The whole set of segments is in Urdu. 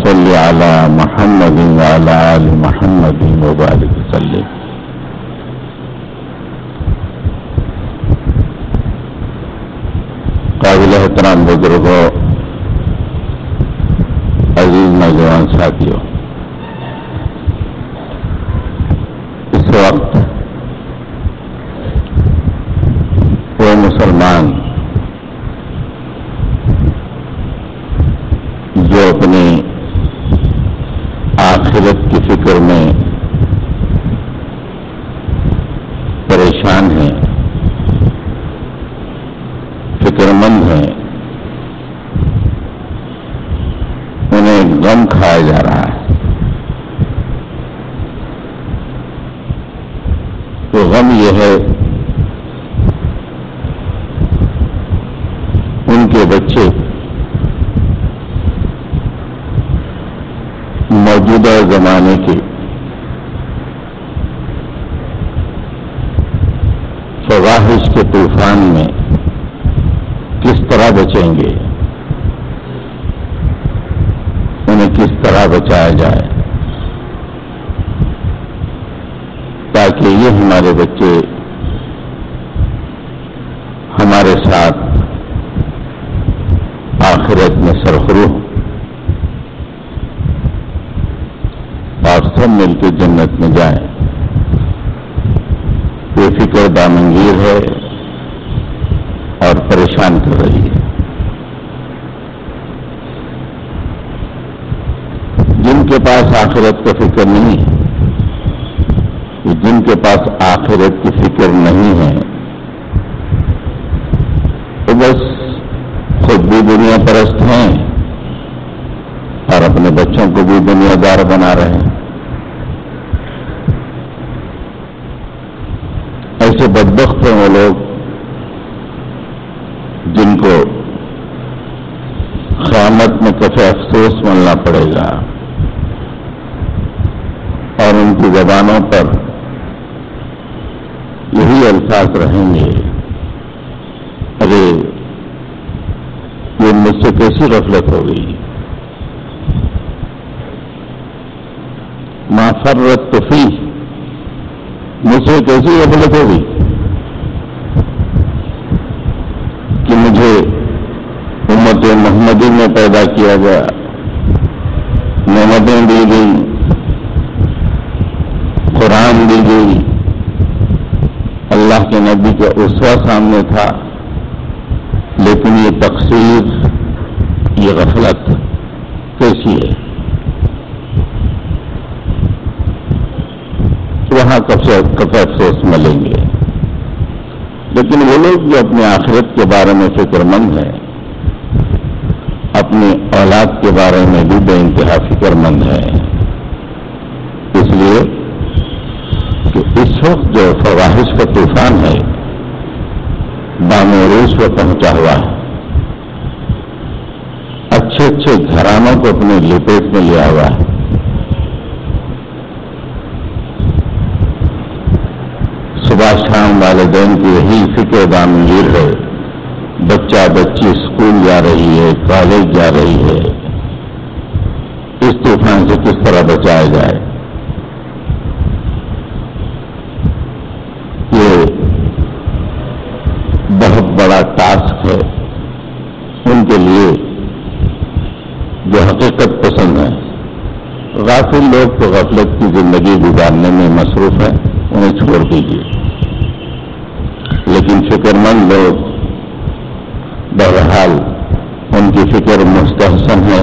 صل على محمد وعلى آل محمد وبارك وسلم. قابل احترام بزرگوں، عزیز نوجوان ساتھیوں، اس وقت وہ مسلمان جو اپنی آخرت کی فکر میں پریشان ہیں، فکر مند ہیں، انہیں غم کھایا جا رہا ہے. تو غم یہ ہے ان کے بچے موجودہ زمانے کے فواحش کے طوفان میں کس طرح بچیں گے، انہیں کس طرح بچایا جائے تاکہ یہ ہمارے بچے ہمارے ساتھ آخرت میں سرخرو اور سب مل کے جنت میں جائیں. یہ فکر دامنگیر ہے اور پریشان کر رہی ہے. جن کے پاس آخرت کا فکر نہیں ہے، جن کے پاس آخرت کی فکر نہیں ہے، وہ بس خود بھی دنیا پرست ہیں اور اپنے بچوں کو بھی دنیا دار بنا رہے ہیں. ایسے بدبخت ہیں وہ لوگ جن کو قیامت میں کفے افسوس ملنا پڑے گا اور ان کی زبانوں پر یہی الفاظ رہیں گے، ارے یہ مجھ سے کیسی غفلت ہو گئی، ما فرطت فیہ، مجھ سے کیسی غفلت ہو گئی کہ مجھے امت محمدی میں پیدا کیا گیا، نعمتیں دی گئی، قرآن دی گئی، اللہ کے نبی کا اسوہ سامنے تھا، لیکن یہ تقصیر، یہ غفلت کیسی ہے؟ وہاں کب افسوس ملیں گے. لیکن وہ لوگ جو اپنی آخرت کے بارے میں فکر مند ہیں، اپنی اولاد کے بارے میں بھی بے انتہا فکر مند ہیں، اس لیے کہ اس وقت جو فواحش کا طوفان ہے بام عروج پر پہنچا ہوا ہے، اچھے اچھے گھرانوں کو اپنے لپیٹ میں لیا ہوا ہے. صبح شام والدین کی یہی فکر دامنگیر ہے، بچہ بچی اسکول جا رہی ہے، کالج جا رہی ہے، اس طوفان سے کس طرح بچایا جائے. یہ بہت بڑا ٹاسک ہے ان کے لیے جو حقیقت پسند ہیں. غافل لوگ تو غفلت کی زندگی گزارنے میں مصروف ہیں، انہیں چھوڑ دیجیے. لیکن فکر مند لوگ بہرحال ان کی فکر مستحسن ہے،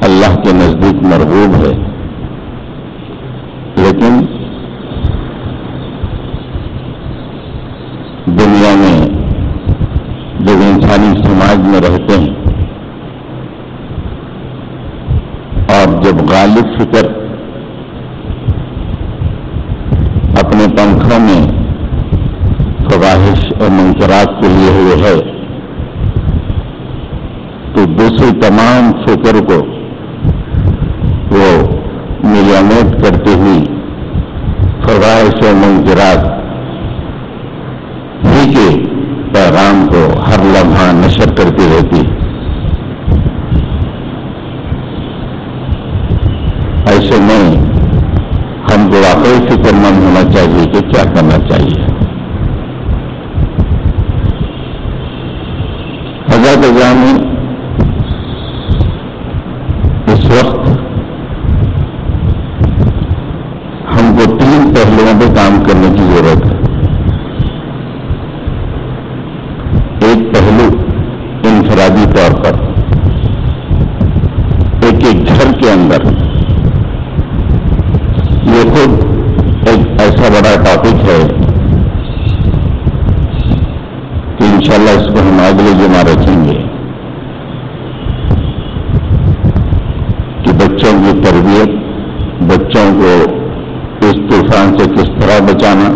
اللہ کے نزدیک مرغوب ہے. لیکن دنیا میں جب انسانی سماج میں رہتے ہیں اور جب غالب فکر اپنے پنکھوں میں فواحش اور منکرات کے لیے ہوئے ہے، تو دوسری تمام فکر کو وہ ملیامیٹ کرتی ہوئی فواحش اور منکرات ہی کے پیغام کو ہر لمحہ نشر کرتی رہتی. مند ہونا چاہیے کہ کیا کرنا چاہیے. حضرت گرامی، اس وقت ہم کو 3 پہلوؤں پہ کام کرنے کی ضرورت ہے. ایک پہلو انفرادی طور پر، ایک گھر کے اندر. یہ خود ایک ایسا بڑا ٹاپک ہے کہ انشاءاللہ اس کو ہم اگلے جمعہ رکھیں گے کہ بچوں کی تربیت، بچوں کو اس طوفان سے کس طرح بچانا.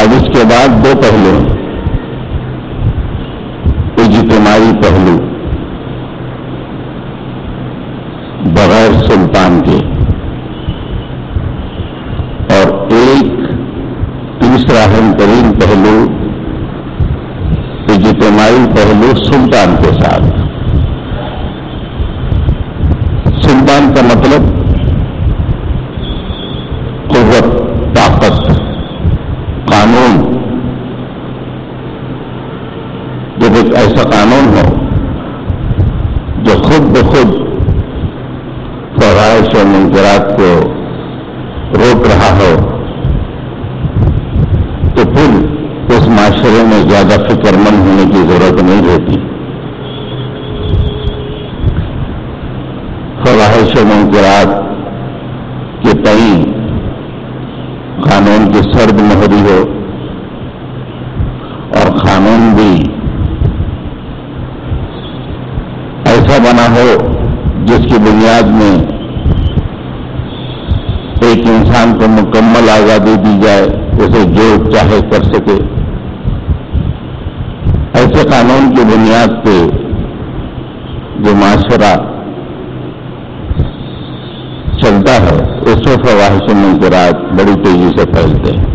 اب اس کے بعد 2 پہلو، اجتماعی پہلو بغیر سلطان کے، اور ایک تیسرا اہم ترین پہلو اجتماعی پہلو سلطان کے ساتھ. سلطان کا مطلب قوت، طاقت، قانون. جب ایک ایسا قانون ہو جو خود بخود فواحش و منکرات کو روک رہا ہو، تو پھر اس معاشرے میں زیادہ فکر مند ہونے کی ضرورت نہیں رہتی. فواحش و منکرات کے تئیں قانون کی سرد مہری ہو، اور قانون بھی ایسا بنا ہو جس کی بنیاد میں ایک انسان کو مکمل آزادی دی جائے، اسے جو چاہے کر سکے. ایسے قانون کی بنیاد پہ جو معاشرہ چلتا ہے، اس وقت فواحش و منکرات بڑی تیزی سے پھیلتے ہیں.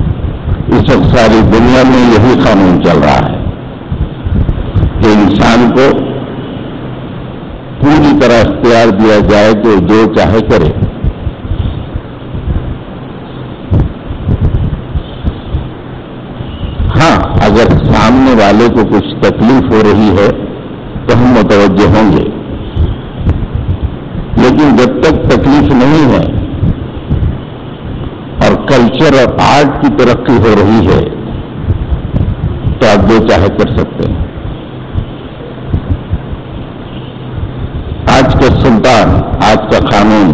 اس وقت ساری دنیا میں یہی قانون چل رہا ہے کہ انسان کو پوری طرح اختیار دیا جائے کہ جو چاہے کرے. ہاں، اگر سامنے والے کو کچھ تکلیف ہو رہی ہے تو ہم متوجہ ہوں گے، لیکن جب تک تکلیف نہیں ہے اور کلچر اور آرٹ کی ترقی ہو رہی ہے تو آپ جو چاہے کر سکتے ہیں. آج کا سلطان، آج کا قانون،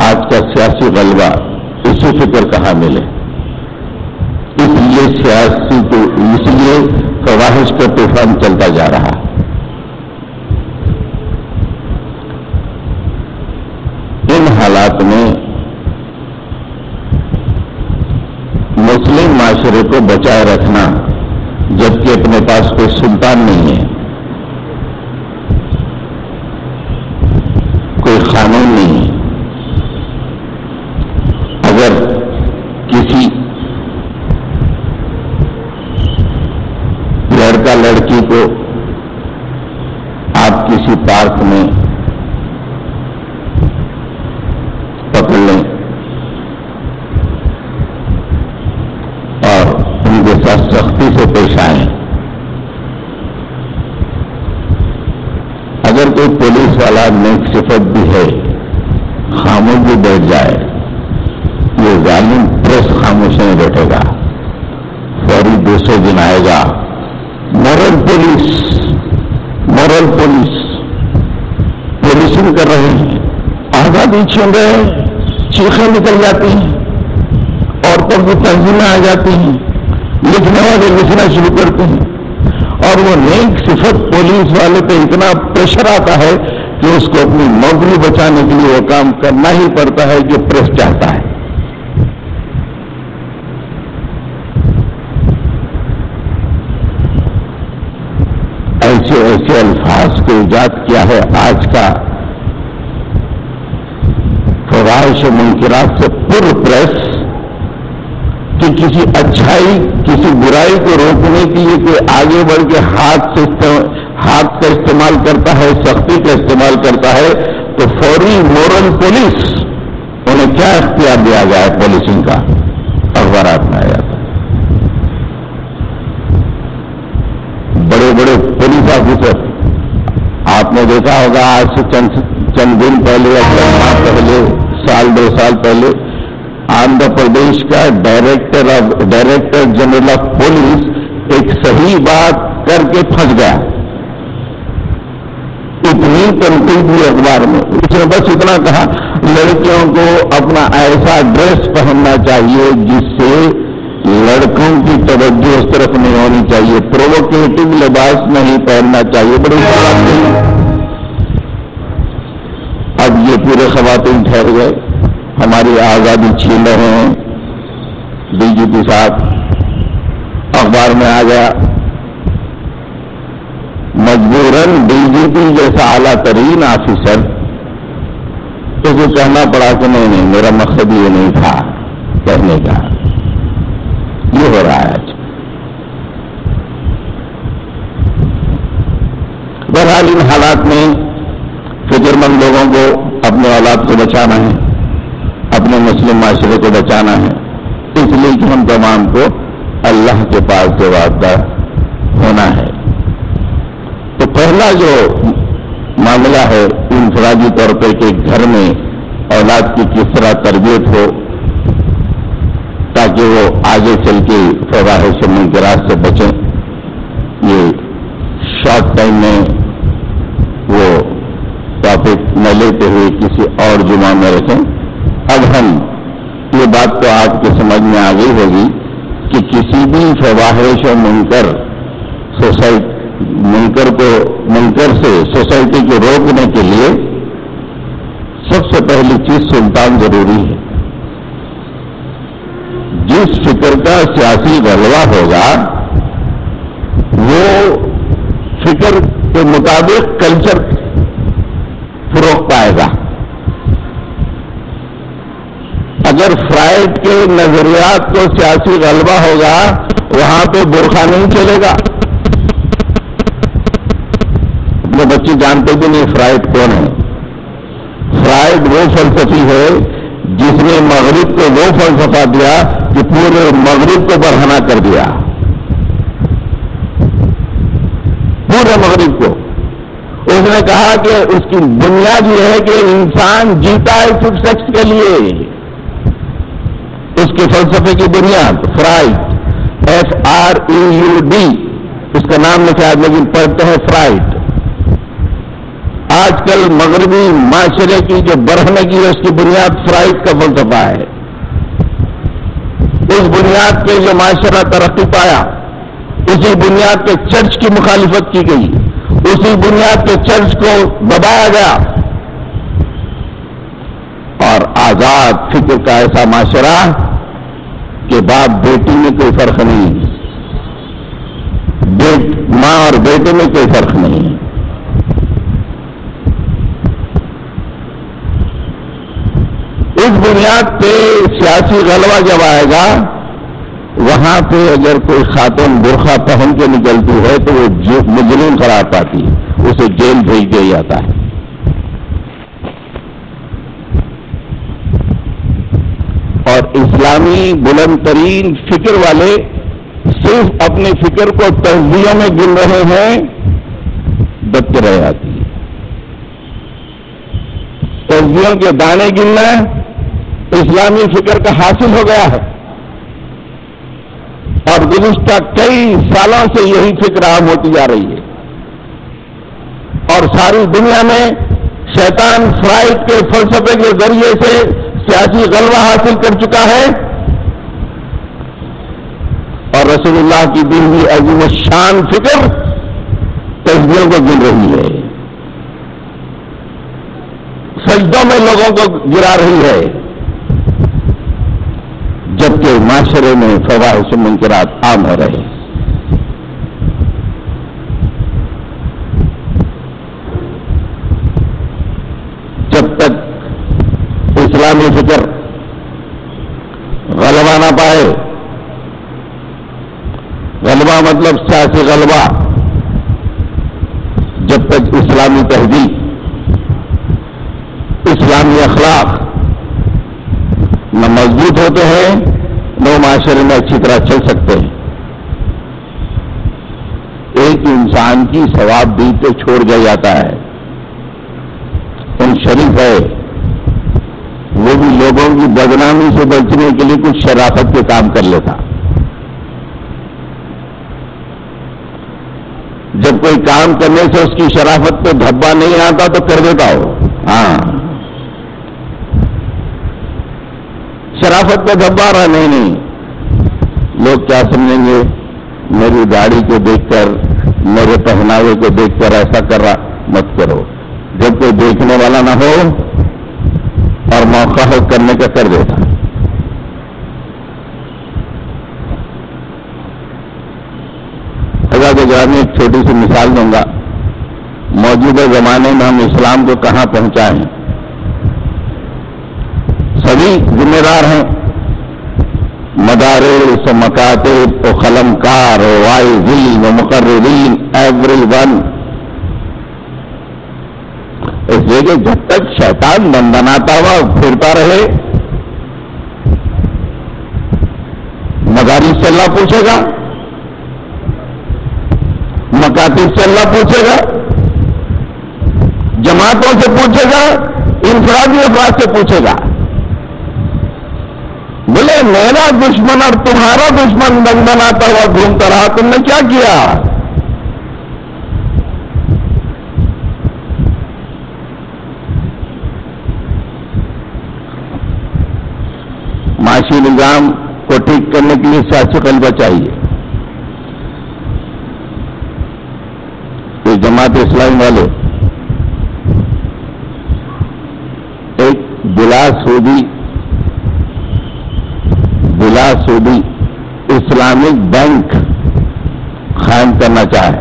آج کا سیاسی غلبہ اسی فکر کہاں ملے. اس لیے فواحش کا طوفان چلتا جا رہا ہے. ان حالات میں مسلم معاشرے کو بچائے رکھنا، جبکہ اپنے پاس کوئی سلطان نہیں ہے، کوئی قانون نہیں ہے. اگر کسی لڑکا لڑکی کو آپ کسی پارک میں پکڑ لیں اور ان کے ساتھ سختی سے پیش آئیں، اگر کوئی پولیس والا نیک صفت بھی ہے خاموش بھی بیٹھ جائے، یہ ظالم پریس خاموش نہیں بیٹھے گا، فوری دوسرے دن آئے گا. مورل پولیس پولیسنگ کر رہے ہیں، آزادی چھین رہے ہیں، چیخیں نکل جاتی ہیں، عورتوں کی تنظیمیں آ جاتی ہیں، لکھنے والے لکھنا شروع کرتے ہیں، اور وہ نیک صفت پولیس والے پہ اتنا پریشر آتا ہے کہ اس کو اپنی نوکری بچانے کے لیے وہ کام کرنا ہی پڑتا ہے جو پریس چاہتا ہے. ایسے الفاظ کو ایجاد کیا ہے آج کا فواحش و منکرات سے پر پریس کہ کسی اچھائی کسی برائی کو روکنے کے لیے کوئی آگے بڑھ کے ہاتھ کا استعمال کرتا ہے، سختی کا استعمال کرتا ہے، تو فوری مورل پولیس انہیں کیا اختیار دیا گیا ہے پولیسنگ کا، اخبارات میں آیا تھا۔ بڑے بڑے پولیس آفیسر، آپ نے دیکھا ہوگا آج سے چند دن پہلے یا چند ماہ پہلے، سال 2 سال پہلے، آندھرا پردیش کا ڈائریکٹر جنرل آف پولیس ایک صحیح بات کر کے پھنس گیا، اتنی تنقید ہوئی اخبار میں۔ اس نے بس اتنا کہا لڑکیوں کو اپنا ایسا ڈریس پہننا چاہیے جس سے لڑکوں کی توجہ اس طرف نہیں ہونی چاہیے، پرووکیٹو لباس نہیں پہننا چاہیے، بڑی بات نہیں۔ اب یہ پورے خواتین ٹھہر گئے، ہماری آزادی چھین رہے ہیں۔ ڈی جی پی صاحب اخبار میں آ گیا، مجبوراً ڈی جی پی جیسا اعلیٰ ترین آفیسر، اسے کہنا پڑا کہ نہیں میرا مقصد یہ نہیں تھا کہنے کا۔ یہ ہو رہا ہے آج۔ بہرحال ان حالات میں فکر مند لوگوں کو اپنے اولاد کو بچانا ہے، اپنے مسلم معاشرے کو بچانا ہے، اس لیے کہ ہم تمام کو اللہ کے پاس جوابدار ہونا ہے۔ تو پہلا جو معاملہ ہے انفرادی طور پہ کہ گھر میں اولاد کی کس طرح تربیت ہو تاکہ وہ آگے چل کے فواحش و منکرات سے بچیں، یہ شارٹ ٹائم میں وہ ٹاپک نہ لیتے ہوئے کسی اور جمعہ میں رکھیں۔ اب ہم یہ بات تو آپ کے سمجھ میں آ گئی ہوگی کہ کسی بھی فواحش و منکر سے سوسائٹی کو روکنے کے لیے سب سے پہلی چیز سلطان ضروری ہے۔ جس فکر کا سیاسی غلبہ ہوگا وہ فکر کے مطابق کلچر فروغ پائے گا۔ اگر فرائڈ کے نظریات کو سیاسی غلبہ ہوگا وہاں پہ برقع نہیں چلے گا۔ وہ بچے جانتے بھی نہیں فرائڈ کون ہے۔ فرائڈ وہ فلسفی ہے جس نے مغرب کو وہ فلسفہ دیا کہ پورے مغرب کو برہنہ کر دیا، پورے مغرب کو۔ اس نے کہا کہ اس کی بنیاد یہ ہے کہ انسان جیتا ہے صرف سیکس کے لیے۔ اس کے فلسفے کی بنیاد فرائڈ، FREUD، اس کا نام نہیں شاید لیکن پڑھتے ہیں فرائڈ۔ آج کل مغربی معاشرے کی جو برہنگی ہے اس کی بنیاد فرائڈ کا فلسفہ ہے۔ اس بنیاد پہ جو معاشرہ ترقی پایا، اسی بنیاد پہ چرچ کی مخالفت کی گئی، اسی بنیاد پہ چرچ کو دبایا گیا، اور آزاد فکر کا ایسا معاشرہ کہ باپ بیٹی میں کوئی فرق نہیں، ماں اور بیٹے میں کوئی فرق نہیں۔ اس بنیاد پہ سیاسی غلبہ جب آئے گا وہاں پہ اگر کوئی خاتون برقع پہن کے نکلتی ہے تو وہ مجرم قرار پاتی ہے، اسے جیل بھیج دیا جاتا ہے۔ اور اسلامی بلند ترین فکر والے صرف اپنے فکر کو تجزیوں میں گن رہے ہیں، بچ رہ جاتی ہے۔ تجزیوں کے دانے گننا اسلامی فکر کا حاصل ہو گیا ہے، اور گزشتہ کئی سالوں سے یہی فکر عام ہوتی جا رہی ہے، اور ساری دنیا میں شیطان فرائڈ کے فلسفے کے ذریعے سے سیاسی غلبہ حاصل کر چکا ہے، اور رسول اللہ کی دی ہوئی عظیم الشان فکر تجزیوں کو گن رہی ہے، سجدوں میں لوگوں کو گرا رہی ہے، جبکہ معاشرے میں فواحش و منکرات عام ہو رہے ہیں۔ جب تک اسلامی فکر غلبہ نہ پائے، غلبہ مطلب سیاسی غلبہ، جب تک اسلامی تہذیب، اسلامی اخلاق، نہ مضبوط ہوتے ہیں نہ معاشرے میں اچھی طرح چل سکتے ہیں. ایک انسان کی ثواب دی تو چھوڑ دیا جاتا ہے. ان شریف ہے وہ بھی لوگوں کی بدنامی سے بچنے کے لیے کچھ شرافت کے کام کر لیتا. جب کوئی کام کرنے سے اس کی شرافت پہ دھبا نہیں آتا تو کر دیتا ہو. ہاں شرافت پہ دھبا رہا نہیں. لوگ کیا سمجھیں گے؟ میری داڑھی کو دیکھ کر میرے پہناوے کو دیکھ کر ایسا کر رہا. مت کرو. جب کوئی دیکھنے والا نہ ہو اور موقع ہو کرنے کا کر دیتا. حضرت گرامی ایک چھوٹی سی مثال دوں گا. موجودہ زمانے میں ہم اسلام کو کہاں پہنچائے ہیں؟ سبھی ذمہ دار ہیں. مدارس و مکاتب و قلمکار و واعظین و مقررین ایوری ون. اس لیے کہ جب تک شیطان بندناتا ہوا پھرتا رہے مدارس سے اللہ پوچھے گا, مکاتب سے اللہ پوچھے گا, جماعتوں سے پوچھے گا, انفرادی افراد سے پوچھے گا. بولے میرا دشمن اور تمہارا دشمن بناتا ہوا گھومتا رہا, تم نے کیا کیا؟ معاشی نظام کو ٹھیک کرنے کے لیے سیاسی غلبہ چاہیے. یہ جماعت اسلامی والے ایک بلا سودی اسلامک بینک قائم کرنا چاہے.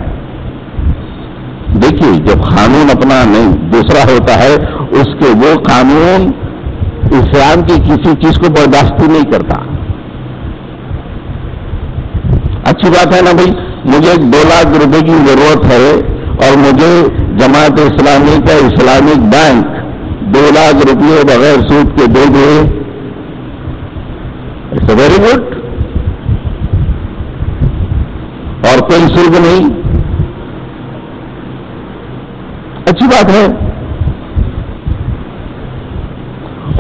دیکھیے جب قانون اپنا نہیں دوسرا ہوتا ہے اس کے وہ قانون اسلام کی کسی چیز کو برداشت نہیں کرتا. اچھی بات ہے نا بھائی, مجھے 2 لاکھ روپے کی ضرورت ہے اور مجھے جماعت اسلامی کا اسلامک بینک 2 لاکھ روپئے بغیر سود کے دے دے. It's a very good. اور کوئی سود نہیں, اچھی بات ہے.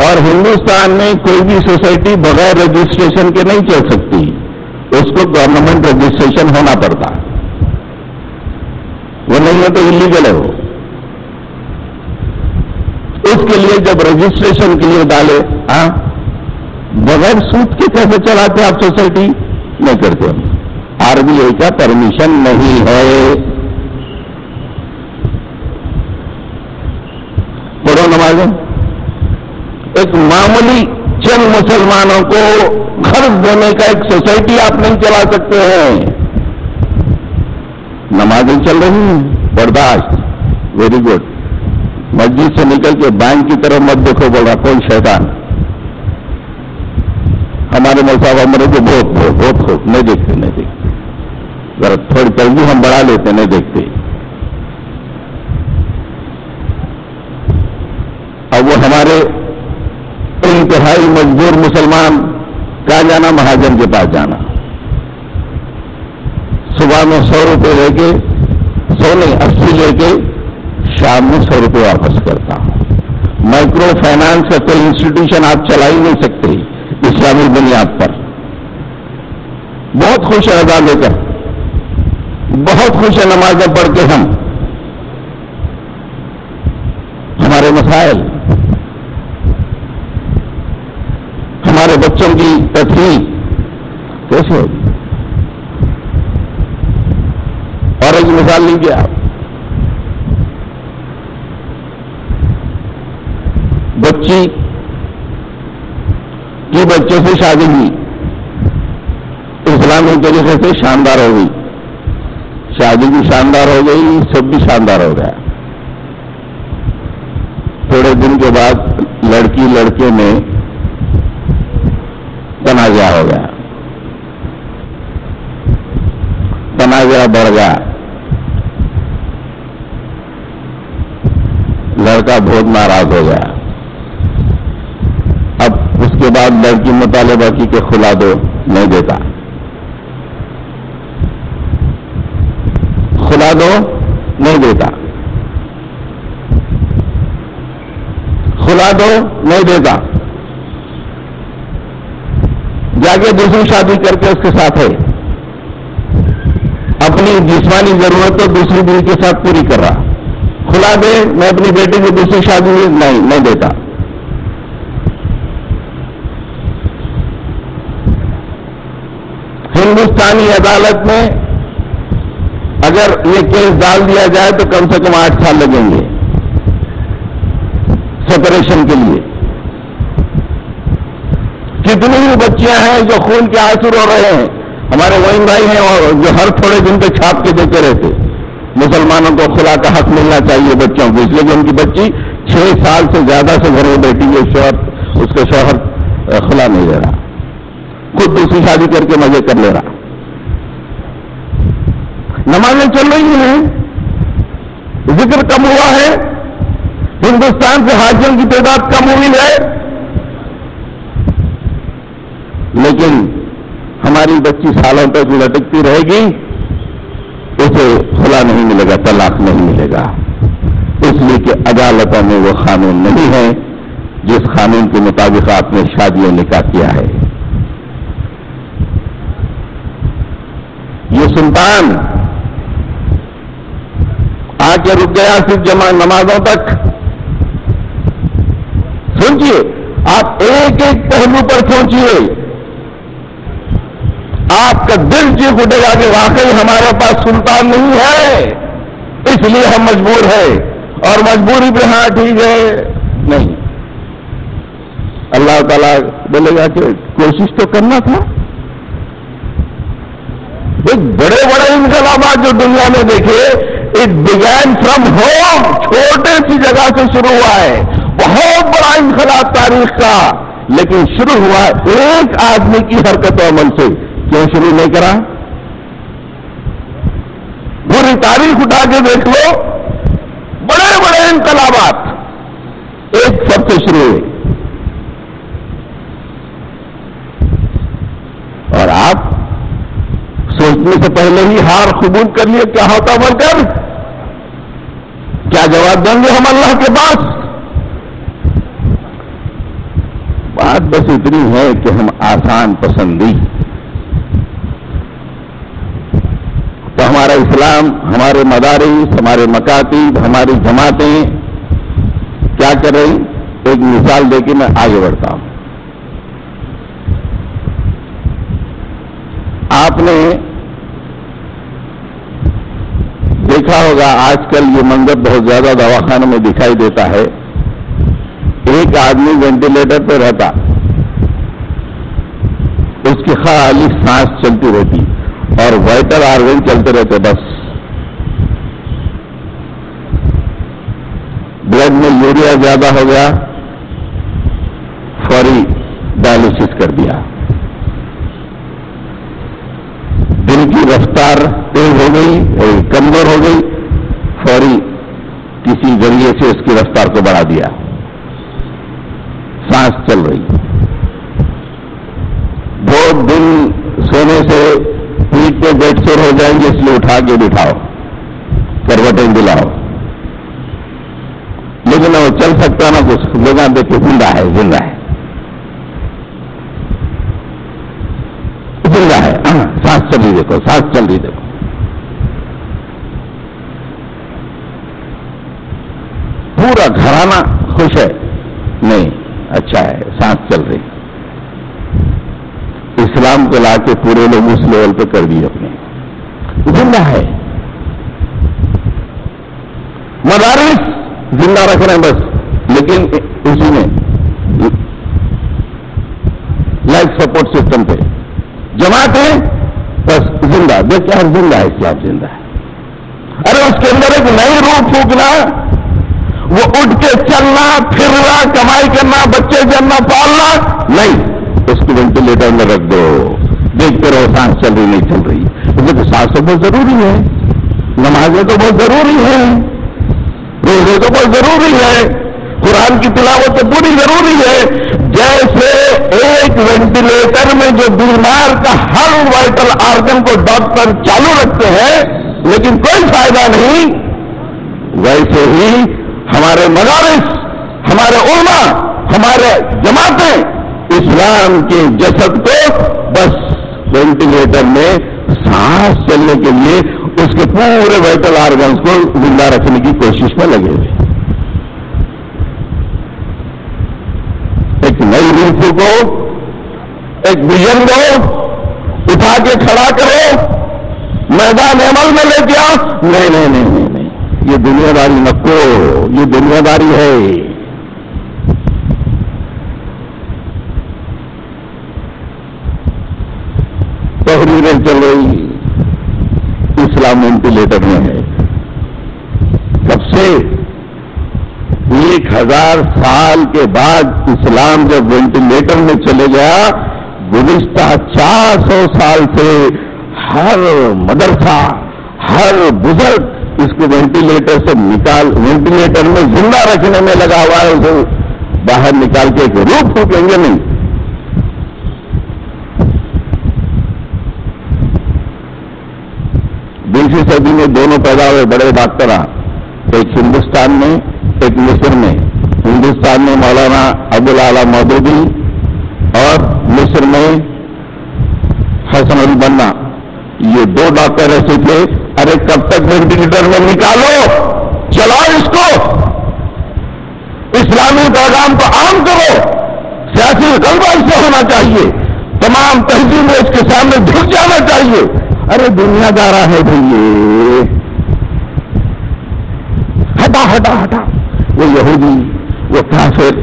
اور ہندوستان میں کوئی بھی سوسائٹی بغیر رجسٹریشن کے نہیں چل سکتی. اس کو گورنمنٹ رجسٹریشن ہونا پڑتا. وہ نہیں ہے تو انلیگل ہے. وہ اس کے لیے جب رجسٹریشن کے لیے ڈالے, بغیر سود کے کیسے چلاتے آپ سوسائٹی؟ نہیں کرتے. RBI کا پرمیشن نہیں ہے. پڑھو نمازیں. ایک معمولی چند مسلمانوں کو قرض دینے کا ایک سوسائٹی آپ نہیں چلا سکتے ہیں. نمازیں چل رہی ہیں, برداشت, ویری گڈ. مسجد سے نکل کے بینک کی طرف مت دیکھو, بول رہا کون شیطان. ہمارے مصحف ہمارے کو بہت خوب نہیں دیکھتے. ذرا تھوڑی ترجیح ہم بڑھا لیتے, نہیں دیکھتے. اب وہ ہمارے انتہائی مجبور مسلمان کہاں جانا؟ مہاجن کے پاس جانا. صبح میں 100 روپے لے کے 80 لے کے شام میں 100 روپے واپس کرتا ہوں. مائکرو فائنانس کا کوئی انسٹیٹیوشن آپ چلا ہی نہیں سکتے اسلامی بنیاد پر. بہت خوش ہے ادا لے کر, بہت خوش ہے نمازیں پڑھ کے. ہمارے مسائل, ہمارے بچوں کی تفریح کیسے ہوگی؟ اور ایک مثال لیجیے آپ. بچی کی بچے سے شادی کی, اسلامی طریقے سے شاندار ہو گئی. شادی بھی شاندار ہو گئی, سب بھی شاندار ہو گیا. تھوڑے دن کے بعد لڑکے میں تنازع ہو گیا, تنازع بڑھ گیا. لڑکا بہت ناراض ہو گیا. اب اس کے بعد لڑکی مطالبہ کی کہ کھلا دو، نہیں دیتا، کھلا دو نہیں دیتا، کھلا دو نہیں دیتا، جا کے دوسری شادی کر کے اس کے ساتھ ہے، اپنی جسمانی ضرورت تو دوسری بیوی کے ساتھ پوری کر رہا، کھلا دے میں اپنی بیٹی کی دوسری شادی نہیں دیتا۔ ہندوستانی عدالت میں اگر یہ کیس ڈال دیا جائے تو کم سے کم 8 سال لگیں گے سپریشن کے لیے۔ کتنی ہی بچیاں ہیں جو خون کے آنسو رو رہے ہیں، ہمارے وہی بھائی ہیں اور جو ہر تھوڑے دن پہ چھاپ کے دیتے رہتے، مسلمانوں کو خلا کا حق ملنا چاہیے بچوں کو، اس لیے کہ ان کی بچی 6 سال سے زیادہ سے گھر میں بیٹھی ہے، اس کے شوہر خلا نہیں دے رہا، خود دوسری شادی کر کے مزے کر لے رہا۔ نمازیں چل رہی ہیں، ذکر کم ہوا ہے، ہندوستان سے حاجیوں کی تعداد کم ہوئی ہے، لیکن ہماری بچی سالوں تک لٹکتی رہے گی، اسے خلا نہیں ملے گا، طلاق نہیں ملے گا، اس لیے کہ عدالتوں میں وہ قانون نہیں ہے جس قانون کے مطابق آپ نے شادی نکاح کیا ہے۔ یہ سلطان آ کے رک گیا صرف جمع نمازوں تک۔ سوچئے، آپ ایک ایک پہلو پر سوچئے، آپ کا دل چیخ اٹھے گا کہ واقعی ہمارے پاس سلطان نہیں ہے، اس لیے ہم مجبور ہیں، اور مجبوری پہ ہاں ٹھیک ہے نہیں۔ اللہ تعالیٰ بولے گا کہ کوشش تو کرنا تھا۔ ایک بڑے بڑے انقلابات جو دنیا میں دیکھے، اٹ بگین فرام ہوم، چھوٹے سی جگہ سے شروع ہوا ہے، بہت بڑا انقلاب تاریخ کا، لیکن شروع ہوا ایک آدمی کی حرکت و عمل سے۔ کیوں شروع نہیں کرا؟ پوری تاریخ اٹھا کے دیکھ لو، بڑے بڑے انقلابات ایک سب سے شروع ہوئے، اور آپ سوچنے سے پہلے ہی ہار قبول کر لیے کیا ہوتا بول کر، کیا جواب دیں گے ہم اللہ کے پاس؟ بات بس اتنی ہے کہ ہم آسان پسندی، تو ہمارا اسلام، ہمارے مدارس، ہمارے مکاتب، ہماری جماعتیں کیا کر رہی؟ ایک مثال دے کے میں آگے بڑھتا ہوں۔ آپ نے دیکھا ہوگا آج کل یہ منظر بہت زیادہ دواخانوں میں دکھائی دیتا ہے، ایک آدمی وینٹیلیٹر پہ رہتا، اس کی خالی سانس چلتی رہتی اور وائٹل آرگن چلتے رہتے، بس بلڈ میں یوریا زیادہ ہو گیا، فوری ڈائلسس کر دیا، دل کی رفتار تیز ہو گئی، کمزور ہو گئی، فوری کسی ذریعے سے اس کی رفتار کو بڑھا دیا، سانس چل رہی، بہت دن سونے سے پیٹ پہ بیٹھ سور ہو جائیں گے، اس لیے اٹھا کے بٹھاؤ، کروٹیں دلاؤ، لیکن وہ چل سکتا نہ کچھ، لوگ دیکھے زندہ ہے، زندہ ہے، زندہ ہے، سانس چل رہی دیکھو، سانس چل رہی دیکھو، پورا گھرانہ خوش ہے، نہیں اچھا ہے، سانس چل رہی۔ اسلام کو لا کے پورے لوگ اس لیول پہ کر دیے، اپنے زندہ ہے، مدارس زندہ رکھ رہے ہیں بس، لیکن اسی میں لائف سپورٹ سسٹم پہ، جماعتیں بس زندہ، دیکھ ہر زندہ ہے، اسلام زندہ ہے۔ ارے اس کے اندر ایک نئی روح پھونکنا، وہ اٹھ کے چلنا پھرنا، کمائی کرنا، بچے جننا پالنا نہیں، اس کو وینٹیلیٹر میں رکھ دو، دیکھتے رہو سانس چل رہی نہیں چل رہی، کیونکہ تو سانس تو بہت ضروری ہے، نمازیں تو بہت ضروری ہے، روزے تو بہت ضروری ہے، قرآن کی تلاوت تو پوری ضروری ہے، جیسے ایک وینٹیلیٹر میں جو بیمار کا ہر وائٹل آرگن کو ڈاکٹر چالو رکھتے ہیں لیکن کوئی فائدہ نہیں، ویسے ہی ہمارے مدارس، ہمارے علماء، ہمارے جماعتیں اسلام کے جسد کو بس وینٹیلیٹر میں سانس چلنے کے لیے اس کے پورے وائٹل آرگنز کو زندہ رکھنے کی کوشش میں لگے ہوئے. ایک نئی روح کو، ایک ویژن کو اٹھا کے کھڑا کرو، میدان عمل میں لے کے آؤ. نہیں نہیں نہیں نہیں نہیں، یہ دنیا داری نکو، یہ دنیا داری ہے. تحریریں چل رہی، اسلام وینٹیلیٹر میں ہے. سب سے 1000 سال کے بعد اسلام جب وینٹیلیٹر میں چلے گیا، گزشتہ 400 سال سے ہر مدرسہ، ہر بزرگ اس کو وینٹیلیٹر سے وینٹیلیٹر میں زندہ رکھنے میں لگا ہوا ہے. اسے باہر نکال کے ایک روح پھونکیں گے نہیں. 20ویں صدی میں دونوں پیدا ہوئے بڑے ڈاکٹر، ایک ہندوستان میں ایک مصر میں. ہندوستان میں مولانا ابوالعلا مودودی اور مصر میں حسن البنا. یہ 2 ڈاکٹر ایسے تھے، ارے کب تک وینٹیلیٹر میں نکالو، چلاؤ اس کو، اسلامی پیغام کو عام کرو. سیاسی غلبہ اس سے ہونا چاہیے، تمام تہذیبیں اس کے سامنے جھک جانا چاہیے. ارے دنیا دارا ہے بھائی، ہٹا ہٹا ہٹا. وہ یہودی، وہ کافر،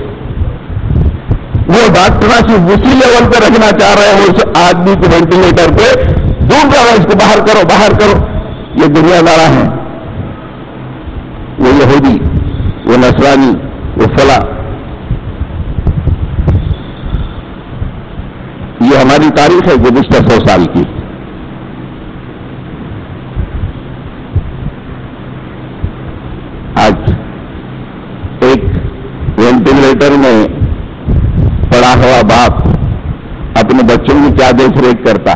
وہ ڈاکٹر صرف اسی لیول پہ رکھنا چاہ رہے ہیں اس آدمی کو وینٹیلیٹر پہ، دور جاؤ اس کو باہر کرو باہر کرو. یہ دنیا دارا ہے، وہ یہودی، وہ نصرانی، وہ فلاں. یہ ہماری تاریخ ہے گزشتہ 100 سال کی. آج ایک وینٹیلیٹر میں پڑا ہوا باپ اپنے بچوں کی کیا دیکھ ریکھ کرتا؟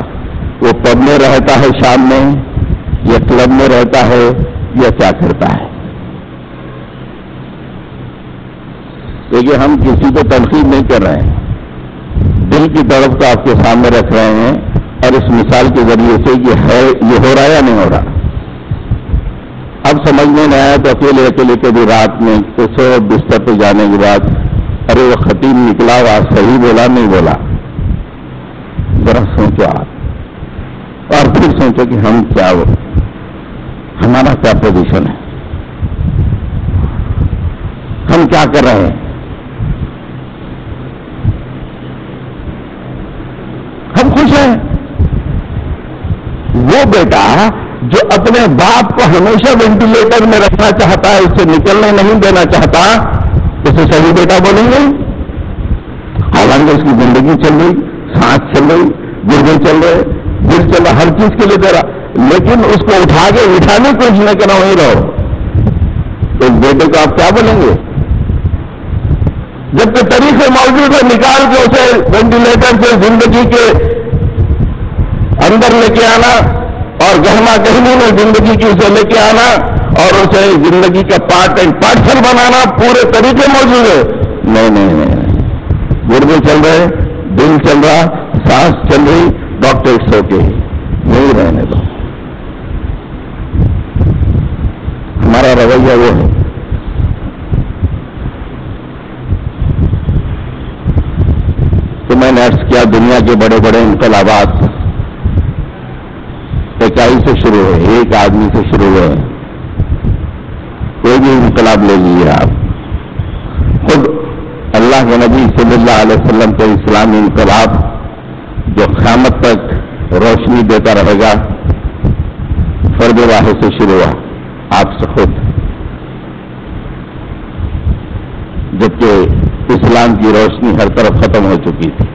وہ پب میں رہتا ہے شام میں یا کلب میں رہتا ہے یا کیا کرتا ہے؟ دیکھیے ہم کسی کو تنقید نہیں کر رہے ہیں، دل کی طرف کو آپ کے سامنے رکھ رہے ہیں اور اس مثال کے ذریعے سے یہ ہو رہا یا نہیں ہو رہا. اب سمجھ میں نہیں آیا تو اکیلے اکیلے کبھی رات میں سو بستر پہ جانے کے بعد ارے وہ خطیب نکلا ہوا صحیح بولا نہیں بولا، ذرا سوچو آپ اور پھر سوچو کہ ہم کیا ہو، ہمارا کیا پوزیشن ہے، ہم کیا کر رہے ہیں. ہم خوش ہیں. وہ بیٹا جو اپنے باپ کو ہمیشہ وینٹیلیٹر میں رکھنا چاہتا ہے، اس سے نکلنے نہیں دینا چاہتا، اسے صحیح بیٹا بولیں گے. حالانکہ اس کی زندگی چل رہی، سانس چل رہی، گردے چل رہے، دل چل رہا، ہر چیز کے لیے دے رہا، لیکن اس کو اٹھا کے اٹھانے کی کوشش نہ کرنا وہیں رہو. تو اس بیٹے کو آپ کیا بولیں گے؟ جبکہ طریقے موجود ہے نکال کے اسے وینٹیلیٹر سے زندگی کے اندر لے کے آنا اور گہما گہمی میں زندگی کی اسے لے کے آنا اور اسے زندگی کا پارٹ اینڈ پارسل بنانا، پورے طریقے موجود ہے. نہیں نہیں نہیں، گردے چل رہے، دل چل رہا، سانس چل رہی، ڈاکٹر سو کے نہیں رہنے دو. ہمارا رویہ وہ ہے. تو میں نے عرض کیا دنیا کے بڑے بڑے انقلابات اکائی سے شروع ہوئے، ایک آدمی سے شروع ہوئے. کوئی بھی انقلاب لے لیجیے آپ، خود اللہ کے نبی صلی اللہ علیہ وسلم کے اسلامی انقلاب جو قیامت تک روشنی دیتا رہے گا، فرد واحد سے شروع ہوا، آپ سے خود. جبکہ اسلام کی روشنی ہر طرف ختم ہو چکی تھی.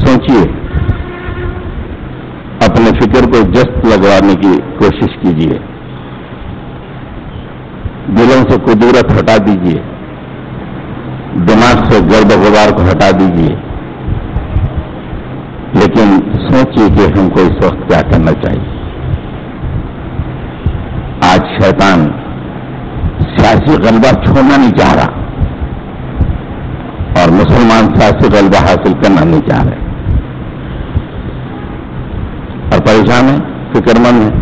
سوچیے، اپنے فکر کو جست لگوانے کی کوشش کیجیے، دلوں ہٹا دیجیے، دماغ سے گرد و غبار کو ہٹا دیجیے، لیکن سوچیے کہ ہم کو اس وقت کیا کرنا چاہیے۔ آج شیطان سیاسی غلبہ چھوڑنا نہیں چاہ رہا اور مسلمان سیاسی غلبہ حاصل کرنا نہیں چاہ رہے اور پریشان ہیں، فکر مند ہیں۔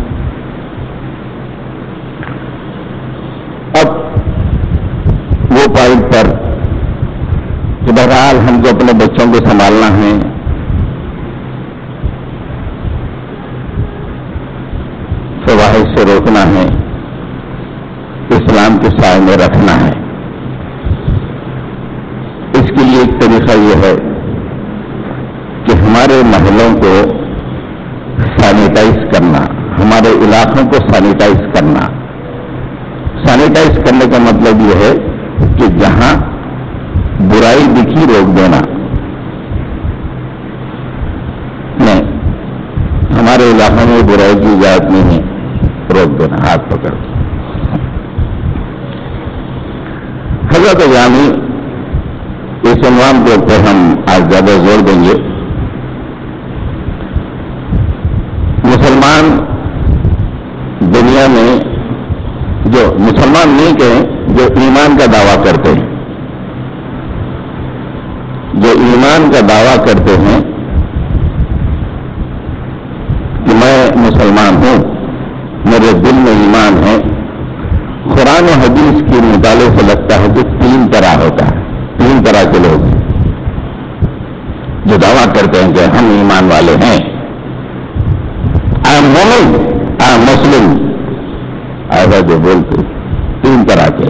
اب وہ پوائنٹ پر کہ بہرحال ہم کو اپنے بچوں کو سنبھالنا ہے، فواحش سے روکنا ہے، اسلام کے سائے میں رکھنا ہے۔ اس کے لیے ایک طریقہ یہ ہے کہ ہمارے محلوں کو سینیٹائز کرنا، ہمارے علاقوں کو سینیٹائز کرنا۔ سینیٹائز کرنے کا مطلب یہ ہے کہ جہاں برائی دکھی روک دینا، نہیں ہمارے علاقوں میں برائی کی اجازت نہیں ہے، روک دینا ہاتھ پکڑ کے۔ حضرت یعنی اس عنوان کے اوپر ہم آج زیادہ زور دیں گے۔ مسلمان دنیا میں جو مسلمان نہیں کہیں، جو ایمان کا دعویٰ کرتے ہیں، جو ایمان کا دعویٰ کرتے ہیں کہ میں مسلمان ہوں، میرے دل میں ایمان ہے، قرآن و حدیث کے مطالعے سے لگتا ہے کہ تین طرح ہوتا ہے، تین طرح کے لوگ جو دعویٰ کرتے ہیں کہ ہم ایمان والے ہیں، آئی ایم مومن، آئی ایم مسلم، ایسا جو بولتے تین طرح کے۔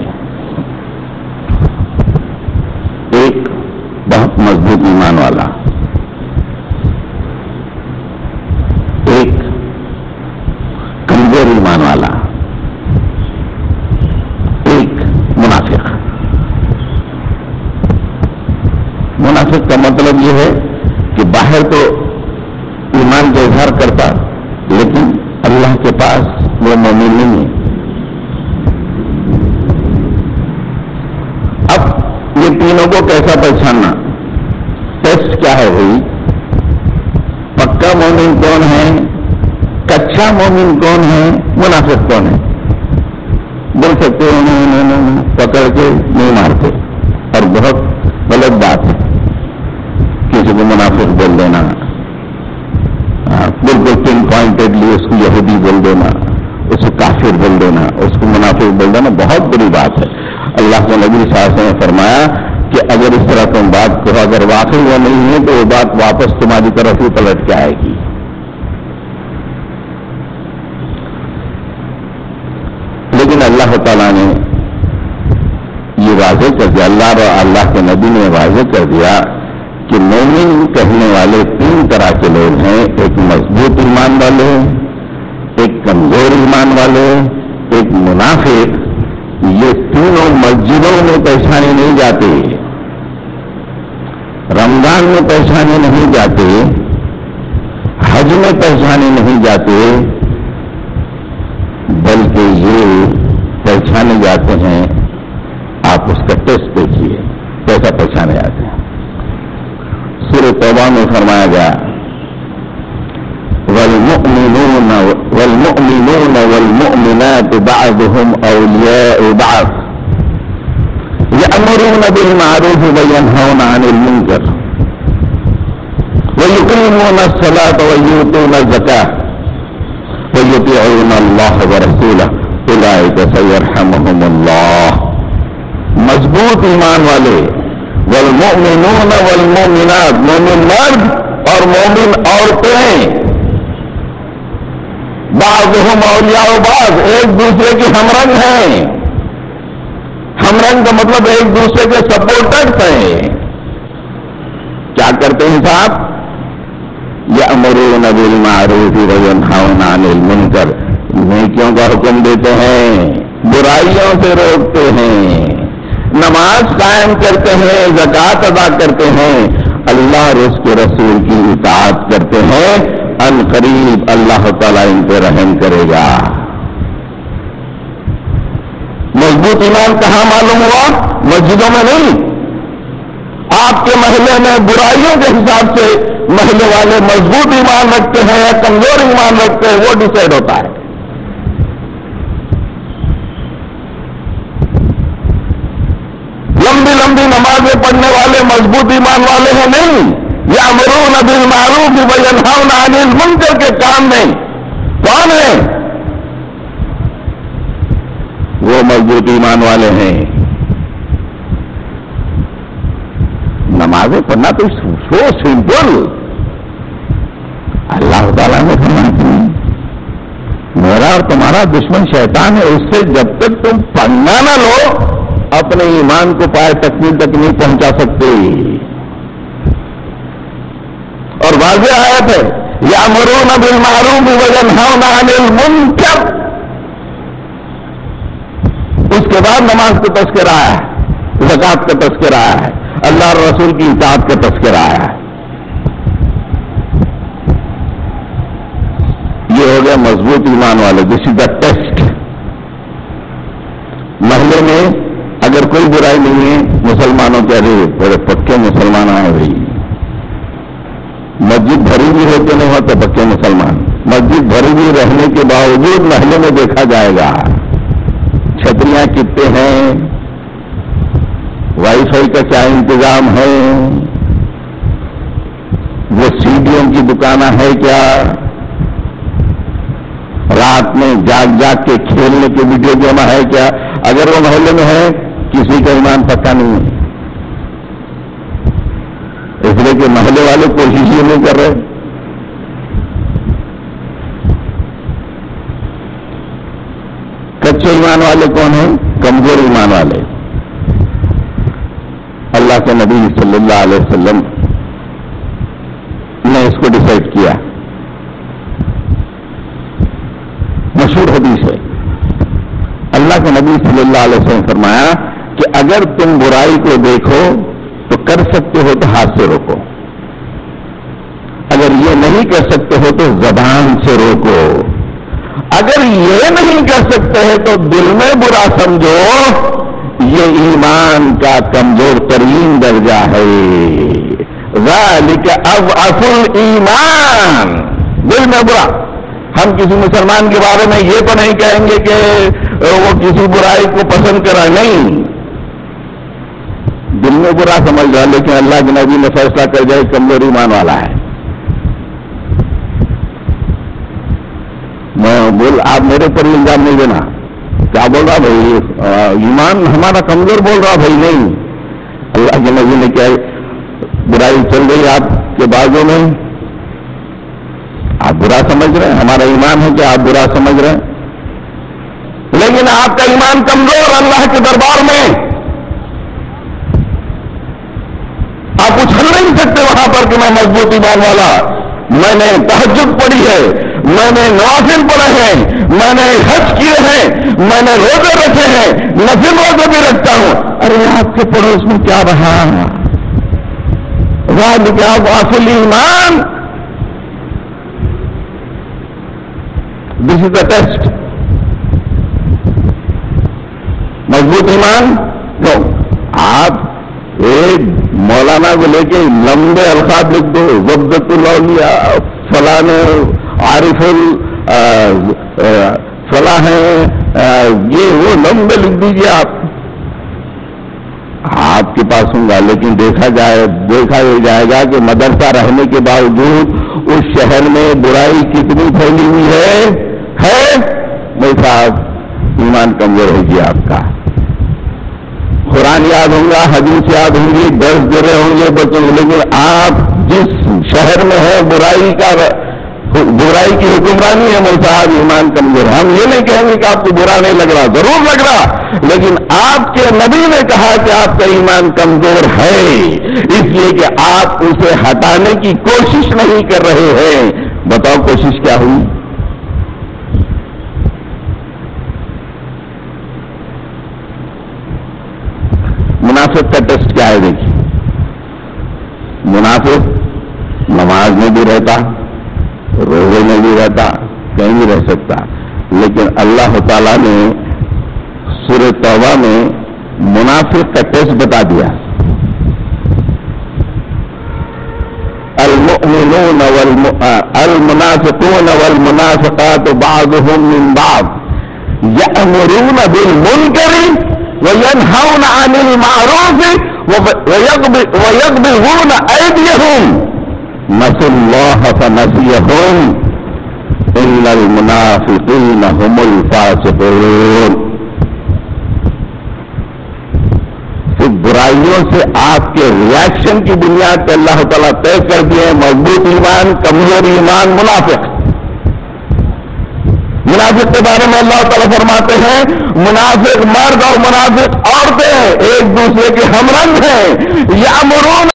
ایک بہت مضبوط ایمان والا، ایک کمزور ایمان والا، ایک منافق۔ منافق کا مطلب یہ ہے کہ باہر تو ایمان کا اظہار کرتا لیکن اللہ کے پاس وہ مومن نہیں ہے۔ اب یہ تینوں کو کیسا پہچاننا؟ ٹیسٹ کیا ہے بھائی؟ پکا مومن کون ہے، کچا مومن کون ہے، منافق کون ہے؟ بول سکتے ہیں پکڑ کے نہیں مارتے، اور بہت غلط بات ہے کسی کو منافق بول دینا، بالکل پن پوائنٹڈلی اس کو یہودی بول دینا، اس کو کافر بول دینا، اس کو منافق بول دینا بہت بری بات ہے۔ اللہ کے نبی صلی اللہ علیہ وسلم نے فرمایا کہ اگر اس طرح تم بات کو اگر واقعی وہ نہیں ہے تو وہ بات واپس تمہاری طرف ہی پلٹ کے آئے گی۔ لیکن اللہ تعالیٰ نے یہ واضح کر دیا، اللہ کے نبی نے واضح کر دیا کہ مومن کہنے والے تین طرح کے لوگ ہیں، ایک مضبوط ایمان والے، ایک کمزور ایمان والے، ایک منافق۔ یہ تینوں مسجدوں میں پہچانے نہیں جاتے، رمضان میں پہچانے نہیں جاتے، حج میں پہچانے نہیں جاتے، بلکہ یہ پہچانے جاتے ہیں، آپ اس کا ٹیسٹ دیکھیے کیسا پہچانے جاتے ہیں۔ سورہ توبہ میں فرمایا گیا والمؤمنون والمؤمنات بعضهم أولياء بعض يأمرون بالمعروف وينهون عن المنكر ويقيمون الصلاة ويؤتون الزكاة ويطيعون الله ورسوله أولئك سيرحمهم الله۔ مضبوط ایمان والے، والمؤمنون والمؤمنات، مومن مرد اور مومن عورتیں، بعضهم اولیاء بعض، ایک دوسرے کی ہمرنگ ہیں۔ ہمرنگ کا مطلب ایک دوسرے کے سپورٹرز ہیں۔ کیا کرتے ہیں صاحب؟ یأمرون بالمعروف وینہون عن المنکر، نیکیوں کا حکم دیتے ہیں، برائیوں سے روکتے ہیں، نماز قائم کرتے ہیں، زکوٰۃ ادا کرتے ہیں، اللہ اور اس کے رسول کی اطاعت کرتے ہیں، ان قریب اللہ تعالیٰ ان پہ رحم کرے گا۔ مضبوط ایمان کہاں معلوم ہوا؟ مسجدوں میں نہیں. آپ کے محلے میں برائیوں کے حساب سے محلے والے مضبوط ایمان رکھتے ہیں یا کمزور ایمان رکھتے ہیں وہ ڈیسائیڈ ہوتا ہے. لمبی لمبی نمازیں پڑھنے والے مضبوط ایمان والے ہیں نہیں. یأمرون بالمعروف وینہون عن المنکر کے کام میں کون ہے؟ وہ مضبوط ایمان والے ہیں. نمازیں پڑھنا تو سو سمپل. اللہ تعالیٰ نے فرمایا میرا اور تمہارا دشمن شیطان ہے، اس سے جب تک تم پڑھنا نہ لو اپنے ایمان کو پائے تکمیل تک نہیں پہنچا سکتے. اور واضح آیت ہے یأمرون بالمعروف وینہون عن المنکر. اس کے بعد نماز کا تذکرہ آیا ہے، زکات کا تذکرہ آیا ہے، اللہ اور رسول کی اطاعت کا تذکرہ آیا ہے. یہ ہو گیا مضبوط ایمان والے. دس از دا ٹیسٹ. محلے میں اگر کوئی برائی نہیں ہے مسلمانوں کے ارے بڑے پکے مسلمان آئے بھائی. مسجد بھری بھی ہو تو نہیں ہوتے پکے مسلمان. مسجد بھری بھی رہنے کے باوجود محلے میں دیکھا جائے گا چھتریاں کتنے ہیں، وائی فائی کا کیا انتظام ہے، وہ سیڈیوں کی دکانیں ہے کیا، رات میں جاگ جاگ کے کھیلنے کے ویڈیو گیم ہے کیا. اگر وہ محلے میں ہے کسی کا ایمان پکا نہیں ہے. اس لیے کہ محلے والے کوشش ہی نہیں کر رہے. کچے ایمان والے کون ہیں؟ کمزور ایمان والے. اللہ کے نبی صلی اللہ علیہ وسلم نے اس کو ڈیسائیڈ کیا. مشہور حدیث ہے. اللہ کے نبی صلی اللہ علیہ وسلم فرمایا کہ اگر تم برائی کو دیکھو تو کر سکتے ہو تو ہاتھ سے روکو، اگر یہ نہیں کر سکتے ہو تو زبان سے روکو، اگر یہ نہیں کر سکتے ہیں تو دل میں برا سمجھو. یہ ایمان کا کمزور ترین درجہ ہے. ذالک اضعف الایمان. دل میں برا. ہم کسی مسلمان کے بارے میں یہ تو نہیں کہیں گے کہ وہ کسی برائی کو پسند کرا، نہیں، دل میں برا سمجھ رہا، لیکن اللہ کے نبی نے فیصلہ کر جائے کمزور ایمان والا ہے. میں بول آپ میرے پر الزام نہیں دینا. کیا بول رہا بھائی؟ ایمان ہمارا کمزور بول رہا بھائی. نہیں، اللہ کے نبی نے کیا برائی چل رہی آپ کے بازو میں، آپ برا سمجھ رہے ہیں. ہمارا ایمان ہے کہ آپ برا سمجھ رہے ہیں، لیکن آپ کا ایمان کمزور اللہ کے دربار میں. آپ اچھل نہیں سکتے وہاں پر کہ میں مضبوط ایمان والا، میں نے تہجد پڑھی ہے، میں نے نوافل پڑھے ہیں، میں نے حج کیے ہیں، میں نے روزے رکھے ہیں، نفل روزے بھی رکھتا ہوں. ارے آپ کے پڑوس میں کیا رہا؟ کیا واصل ایمان. دس از دا ٹیسٹ. مضبوط ایمان تو آپ ایک مولانا کو لے کے لمبے الفاظ لکھ دو، ضبط الاولیاء فلاں عارف فلاں یہ وہ لمبے لکھ دیجیے آپ کے پاس ہوں گا. لیکن دیکھا یہ جائے گا کہ مدرسہ رہنے کے باوجود اس شہر میں برائی کتنی پھیلی ہوئی ہے. بھائی صاحب ایمان کمزور ہوگی آپ کا. قرآن یاد ہوں گا، حدیث یاد ہوں گی، درس دے رہے ہوں گے بچوں کو، لیکن آپ جس شہر میں ہے برائی کی حکمرانی ہے، میرے صاحب ایمان کمزور. ہم یہ نہیں کہیں گے کہ آپ کو برا نہیں لگ رہا، ضرور لگ رہا، لیکن آپ کے نبی نے کہا کہ آپ کا ایمان کمزور ہے، اس لیے کہ آپ اسے ہٹانے کی کوشش نہیں کر رہے ہیں. بتاؤ کوشش کیا ہوئی؟ منافق کا ٹیسٹ کیا ہے؟ دیکھیے، منافق نماز میں بھی رہتا، روزے میں بھی رہتا، کہیں بھی رہ سکتا، لیکن اللہ تعالیٰ نے سورہ توبہ میں منافق کا ٹیسٹ بتا دیا. المنافقون والمنافقات بعضهم من بعض يأمرون بالمنكر وينهون عن المعروف ويقبضون أيديهم نسوا الله فنسيهم إلا المنافقين هم الفاسقون. برائیوں سے آپ کے ریاکشن کی بنیاد پہ اللہ تعالیٰ طے کر دیے مضبوط ایمان، کمزور ایمان، منافق. منافق کے بارے میں اللہ تعالیٰ فرماتے ہیں منافق مرد اور منافق عورتیں ایک دوسرے کے ہم رنگ ہیں. یامرون